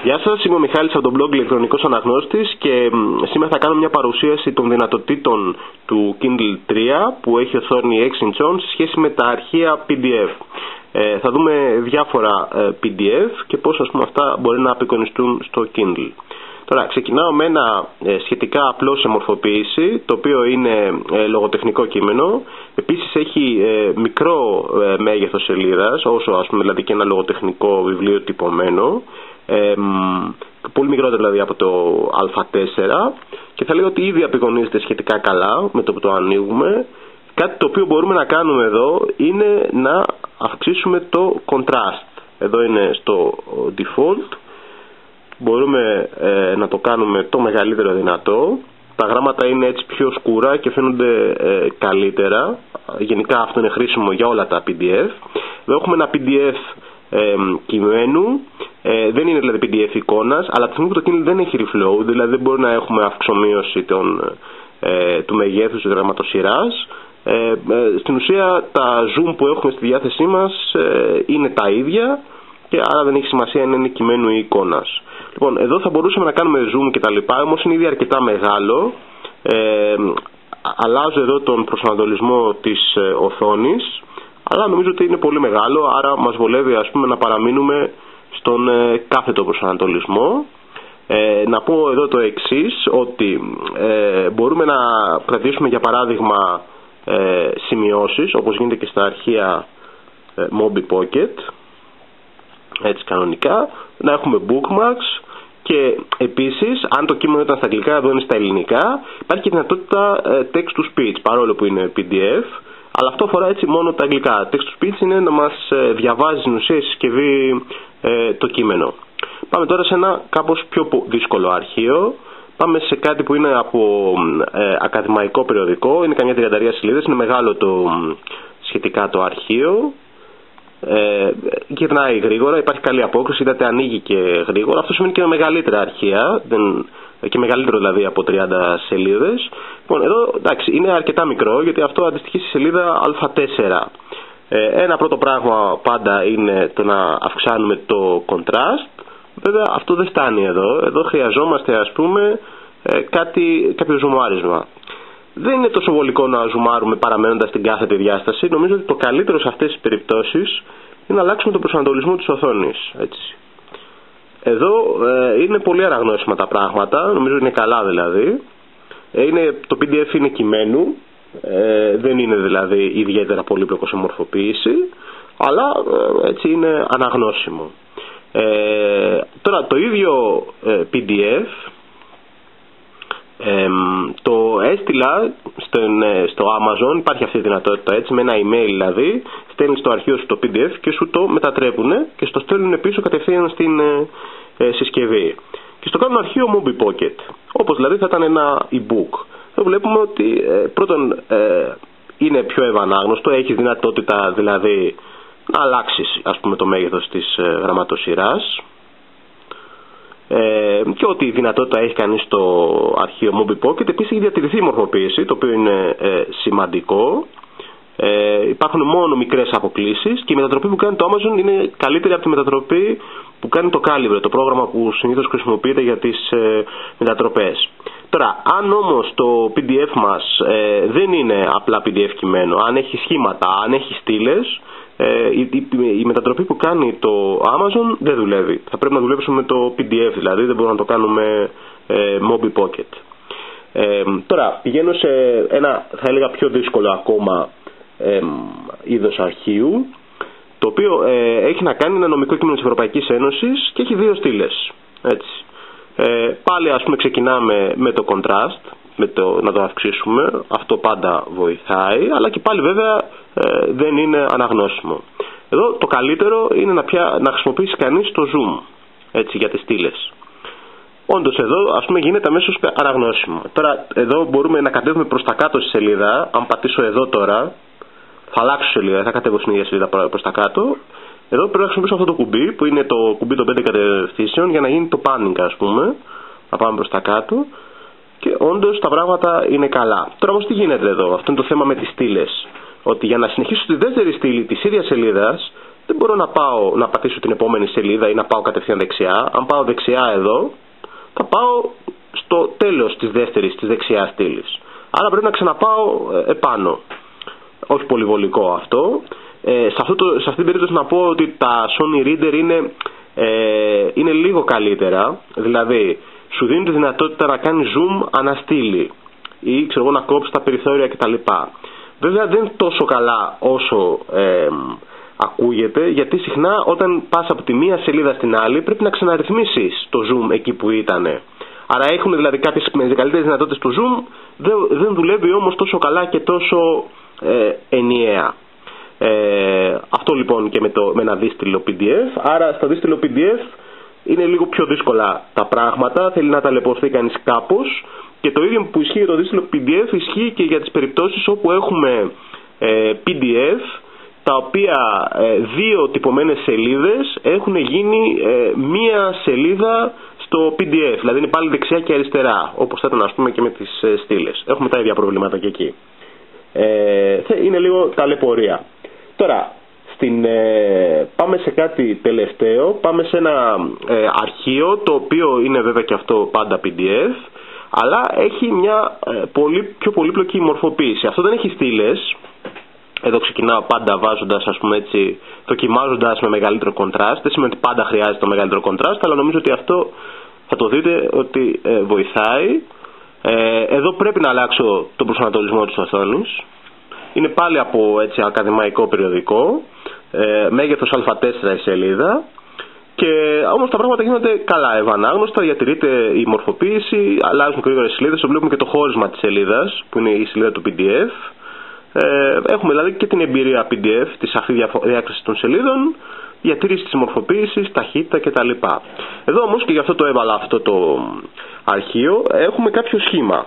Γεια σας, είμαι ο Μιχάλης από το blog Ηλεκτρονικός Αναγνώστης και σήμερα θα κάνω μια παρουσίαση των δυνατοτήτων του Kindle 3 που έχει οθόνη 6 inch σε σχέση με τα αρχεία PDF. Θα δούμε διάφορα PDF και πώς αυτά μπορεί να απεικονιστούν στο Kindle. Τώρα ξεκινάω με ένα σχετικά απλό σε μορφοποίηση, το οποίο είναι λογοτεχνικό κείμενο. Επίσης έχει μικρό μέγεθος σελίδας, όσο δηλαδή και ένα λογοτεχνικό βιβλίο τυπωμένο. Πολύ μικρότερο δηλαδή από το Α4 και θα λέω ότι ήδη απεικονίζεται σχετικά καλά με το που το ανοίγουμε. Κάτι το οποίο μπορούμε να κάνουμε εδώ είναι να αυξήσουμε το contrast. Εδώ είναι στο default. Μπορούμε να το κάνουμε το μεγαλύτερο δυνατό. Τα γράμματα είναι έτσι πιο σκούρα και φαίνονται καλύτερα. Γενικά αυτό είναι χρήσιμο για όλα τα PDF. Εδώ έχουμε ένα PDF κειμένου. Δεν είναι δηλαδή PDF εικόνας, αλλά από τη στιγμή που το Kindle δεν έχει reflow, δηλαδή δεν μπορεί να έχουμε αυξομοίωση του μεγέθους της γραμματοσυράς. Στην ουσία τα zoom που έχουμε στη διάθεσή μας είναι τα ίδια και άρα δεν έχει σημασία αν είναι κειμένου ή εικόνας. Λοιπόν, εδώ θα μπορούσαμε να κάνουμε zoom και τα λοιπά, όμως είναι ήδη αρκετά μεγάλο. Αλλάζω εδώ τον προσανατολισμό της οθόνης, αλλά νομίζω ότι είναι πολύ μεγάλο, άρα μας βολεύει να παραμείνουμε στον κάθετο προσανατολισμό. Να πω εδώ το εξής, ότι μπορούμε να κρατήσουμε για παράδειγμα σημειώσεις, όπως γίνεται και στα αρχεία Mobi Pocket, έτσι κανονικά, να έχουμε bookmarks και επίσης, αν το κείμενο ήταν στα αγγλικά, εδώ είναι στα ελληνικά, υπάρχει και δυνατότητα text to speech, παρόλο που είναι PDF, αλλά αυτό αφορά έτσι μόνο τα αγγλικά. Text to speech είναι να μας διαβάζει στην ουσία η συσκευή το κείμενο. Πάμε τώρα σε ένα κάπως πιο δύσκολο αρχείο. Πάμε σε κάτι που είναι από ακαδημαϊκό περιοδικό, είναι καμιά 30 σελίδες, είναι μεγάλο σχετικά το αρχείο. Γυρνάει γρήγορα, υπάρχει καλή απόκριση, είδατε ανοίγει και γρήγορα. Αυτό σημαίνει και με μεγαλύτερα αρχεία, και μεγαλύτερο δηλαδή από 30 σελίδες. Λοιπόν, εδώ εντάξει, είναι αρκετά μικρό γιατί αυτό αντιστοιχεί στη σελίδα Α4. Ένα πρώτο πράγμα πάντα είναι το να αυξάνουμε το contrast. Βέβαια αυτό δεν φτάνει εδώ. Εδώ χρειαζόμαστε κάποιο ζουμάρισμα. Δεν είναι τόσο βολικό να ζουμάρουμε παραμένοντας την κάθετη διάσταση. Νομίζω ότι το καλύτερο σε αυτές τις περιπτώσεις είναι να αλλάξουμε τον προσανατολισμό της οθόνης. Έτσι. Εδώ είναι πολύ αναγνώσιμα τα πράγματα. Νομίζω είναι καλά δηλαδή. Το PDF είναι κειμένου. Δεν είναι δηλαδή ιδιαίτερα πολύπλοκο σε μορφοποίηση. Αλλά έτσι είναι αναγνώσιμο. Τώρα το ίδιο PDF το έστειλα στο Amazon, υπάρχει αυτή η δυνατότητα έτσι, με ένα email δηλαδή, στέλνεις το αρχείο σου το PDF και σου το μετατρέπουν και στο στέλνουν πίσω κατευθείαν στην συσκευή. Και στο κάνουν αρχείο Mobi Pocket, όπως δηλαδή θα ήταν ένα e-book. Εδώ βλέπουμε ότι πρώτον είναι πιο ευανάγνωστο, έχει δυνατότητα δηλαδή να αλλάξεις το μέγεθος της γραμματοσυράς και ότι η δυνατότητα έχει κανείς στο αρχείο Mobi Pocket. Επίσης έχει διατηρηθεί η μορφοποίηση, το οποίο είναι σημαντικό. Υπάρχουν μόνο μικρές αποκλίσεις και η μετατροπή που κάνει το Amazon είναι καλύτερη από τη μετατροπή που κάνει το Calibre, το πρόγραμμα που συνήθως χρησιμοποιείται για τις μετατροπές. Τώρα, αν όμως το PDF μας δεν είναι απλά PDF κειμένο, αν έχει σχήματα, αν έχει στήλες, η μετατροπή που κάνει το Amazon δεν δουλεύει. Θα πρέπει να δουλέψουμε με το PDF, δηλαδή δεν μπορούμε να το κάνουμε Mobi Pocket. Τώρα πηγαίνω σε ένα, θα έλεγα, πιο δύσκολο ακόμα είδος αρχείου, το οποίο έχει να κάνει ένα νομικό κείμενο της Ευρωπαϊκής Ένωσης και έχει δύο στήλες. Έτσι. Πάλι ξεκινάμε με το contrast, να το αυξήσουμε, αυτό πάντα βοηθάει, αλλά και πάλι βέβαια δεν είναι αναγνώσιμο. Εδώ το καλύτερο είναι να χρησιμοποιήσει κανείς το zoom, έτσι, για τις στήλες. Όντως εδώ γίνεται αμέσως αναγνώσιμο. Τώρα εδώ μπορούμε να κατέβουμε προς τα κάτω στη σελίδα. Αν πατήσω εδώ τώρα, θα αλλάξω σελίδα, θα κατέβω στην ίδια σελίδα προς τα κάτω. Εδώ πρέπει να χρησιμοποιήσω αυτό το κουμπί, που είναι το κουμπί των 5 κατευθύνσεων, για να γίνει το panning, να πάμε προς τα κάτω. Και όντως τα πράγματα είναι καλά. Τώρα όμως τι γίνεται εδώ, αυτό είναι το θέμα με τις στήλες. Ότι για να συνεχίσω τη δεύτερη στήλη της ίδιας σελίδας, δεν δεν μπορώ να πατήσω την επόμενη σελίδα ή να πάω κατευθείαν δεξιά. Αν πάω δεξιά εδώ, θα πάω στο τέλος της δεύτερης, της δεξιάς στήλης. Άρα πρέπει να ξαναπάω επάνω. Όχι πολύ βολικό αυτό. Σε αυτή την περίπτωση να πω ότι τα Sony Reader είναι λίγο καλύτερα. Δηλαδή, σου δίνει τη δυνατότητα να κάνει zoom αναστήλη ή ξέρω εγώ, να κόψει τα περιθώρια κτλ. Βέβαια δεν είναι τόσο καλά όσο ακούγεται, γιατί συχνά όταν πας από τη μία σελίδα στην άλλη πρέπει να ξαναρυθμίσεις το zoom εκεί που ήτανε. Άρα έχουν δηλαδή κάποιες με καλύτερες δυνατότητες το zoom, δεν δουλεύει όμως τόσο καλά και τόσο ενιαία. Αυτό λοιπόν και με ένα δύστιλο PDF. Άρα στο δύστιλο PDF είναι λίγο πιο δύσκολα τα πράγματα, θέλει να ταλαιπωρηθεί κανείς κάπως, και το ίδιο που ισχύει για το δύστιλο PDF ισχύει και για τις περιπτώσεις όπου έχουμε PDF τα οποία δύο τυπωμένες σελίδες έχουν γίνει μία σελίδα στο PDF, δηλαδή είναι πάλι δεξιά και αριστερά, όπως θα ήταν ας πούμε και με τις στήλες. Έχουμε τα ίδια προβλήματα και εκεί. Είναι λίγο ταλαιπωρία. Τώρα, πάμε σε κάτι τελευταίο, πάμε σε ένα αρχείο, το οποίο είναι βέβαια και αυτό πάντα PDF, αλλά έχει μια πιο πολύπλοκη μορφοποίηση. Αυτό δεν έχει στήλες. Εδώ ξεκινάω πάντα βάζοντας, ας πούμε έτσι, δοκιμάζοντας με μεγαλύτερο κοντράστ. Δεν σημαίνει ότι πάντα χρειάζεται το μεγαλύτερο κοντράστ, αλλά νομίζω ότι αυτό θα το δείτε ότι βοηθάει. Εδώ πρέπει να αλλάξω τον προσανατολισμό της οθόνης. Είναι πάλι από έτσι ακαδημαϊκό περιοδικό, μέγεθος Α4 η σελίδα, και όμως τα πράγματα γίνονται καλά, ευανάγνωστα, διατηρείται η μορφοποίηση, αλλάζουν γρήγορα οι σελίδες, το βλέπουμε και το χώρισμα της σελίδας που είναι η σελίδα του PDF. Έχουμε δηλαδή και την εμπειρία PDF, τη σαφή διάκριση των σελίδων, διατήρηση της μορφοποίησης, ταχύτητα κτλ. Εδώ όμως, και γι' αυτό το έβαλα αυτό το αρχείο, έχουμε κάποιο σχήμα.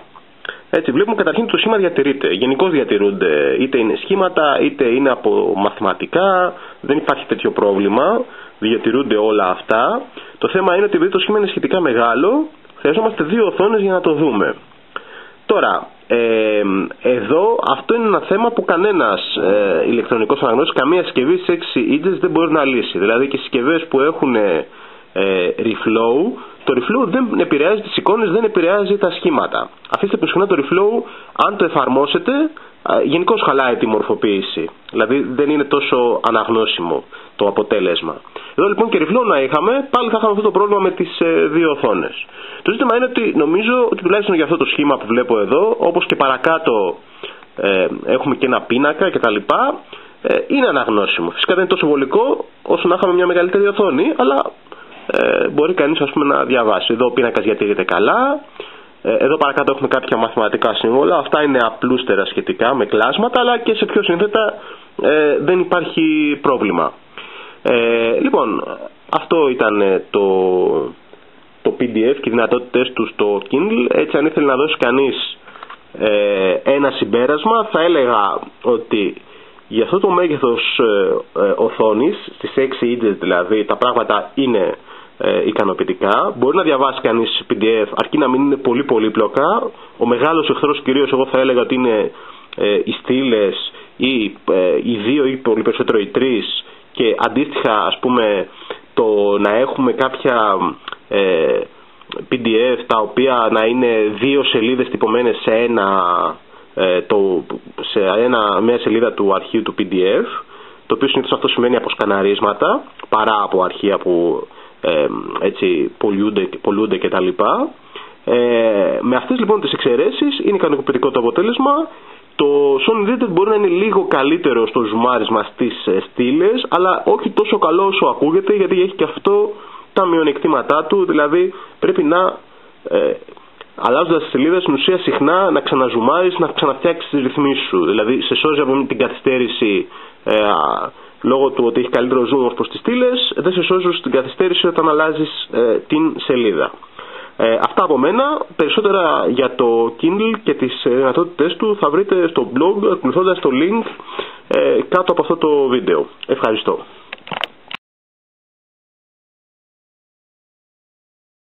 Έτσι, βλέπουμε καταρχήν ότι το σχήμα διατηρείται. Γενικώς διατηρούνται, είτε είναι σχήματα είτε είναι από μαθηματικά, δεν υπάρχει τέτοιο πρόβλημα, διατηρούνται όλα αυτά. Το θέμα είναι ότι επειδή το σχήμα είναι σχετικά μεγάλο, χρειαζόμαστε δύο οθόνες για να το δούμε. Τώρα, εδώ αυτό είναι ένα θέμα που κανένας ηλεκτρονικός αναγνώστης, καμία συσκευή σε 6 inches δεν μπορεί να λύσει. Δηλαδή και συσκευές που έχουν reflow, το reflow δεν επηρεάζει τις εικόνες, δεν επηρεάζει τα σχήματα. Αφήστε που συχνά το reflow, αν το εφαρμόσετε, γενικώς χαλάει τη μορφοποίηση. Δηλαδή δεν είναι τόσο αναγνώσιμο το αποτέλεσμα. Εδώ λοιπόν και reflow να είχαμε, πάλι θα είχαμε αυτό το πρόβλημα με τις δύο οθόνες. Το ζήτημα είναι ότι νομίζω ότι τουλάχιστον για αυτό το σχήμα που βλέπω εδώ, όπως και παρακάτω έχουμε και ένα πίνακα κτλ., είναι αναγνώσιμο. Φυσικά δεν είναι τόσο βολικό όσο να είχαμε μια μεγαλύτερη οθόνη, αλλά μπορεί κανείς ας πούμε να διαβάσει. Εδώ ο πίνακας διατηρείται καλά. Εδώ παρακάτω έχουμε κάποια μαθηματικά σύμβολα. Αυτά είναι απλούστερα σχετικά με κλάσματα, αλλά και σε πιο σύνθετα δεν υπάρχει πρόβλημα. Λοιπόν, αυτό ήταν το PDF και οι δυνατότητες του στο Kindle. Έτσι, αν ήθελε να δώσει κανείς ένα συμπέρασμα, θα έλεγα ότι για αυτό το μέγεθος οθόνης, στις 6 inches δηλαδή, τα πράγματα είναι ικανοποιητικά. Μπορεί να διαβάσει κανείς PDF, αρκεί να μην είναι πολύ πολύπλοκα. Ο μεγάλος εχθρός κυρίως εγώ θα έλεγα ότι είναι οι στήλες ή οι δύο ή πολύ περισσότερο οι τρεις, και αντίστοιχα ας πούμε το να έχουμε κάποια PDF τα οποία να είναι δύο σελίδες τυπωμένες σε μια σελίδα του αρχείου του PDF, το οποίο συνήθως αυτό σημαίνει αποσκαναρίσματα παρά από αρχεία που έτσι πολλούνται κτλ. Με αυτές λοιπόν τις εξαιρέσεις είναι ικανοποιητικό το αποτέλεσμα. Το Sony Reader μπορεί να είναι λίγο καλύτερο στο ζουμάρισμα στις στήλες, αλλά όχι τόσο καλό όσο ακούγεται, γιατί έχει και αυτό τα μειονεκτήματά του. Δηλαδή πρέπει να αλλάζοντας τις σελίδες στην ουσία συχνά να ξαναζουμάρεις, να ξαναφτιάξεις τις ρυθμίσεις σου. Δηλαδή σε σώζει από την καθυστέρηση λόγω του ότι έχει καλύτερο zoom ως προς τις στήλες, δεν σε σώζει στην καθυστέρηση όταν αλλάζεις την σελίδα. Αυτά από μένα. Περισσότερα για το Kindle και τις δυνατότητες του θα βρείτε στο blog ακολουθώντας το link κάτω από αυτό το βίντεο. Ευχαριστώ.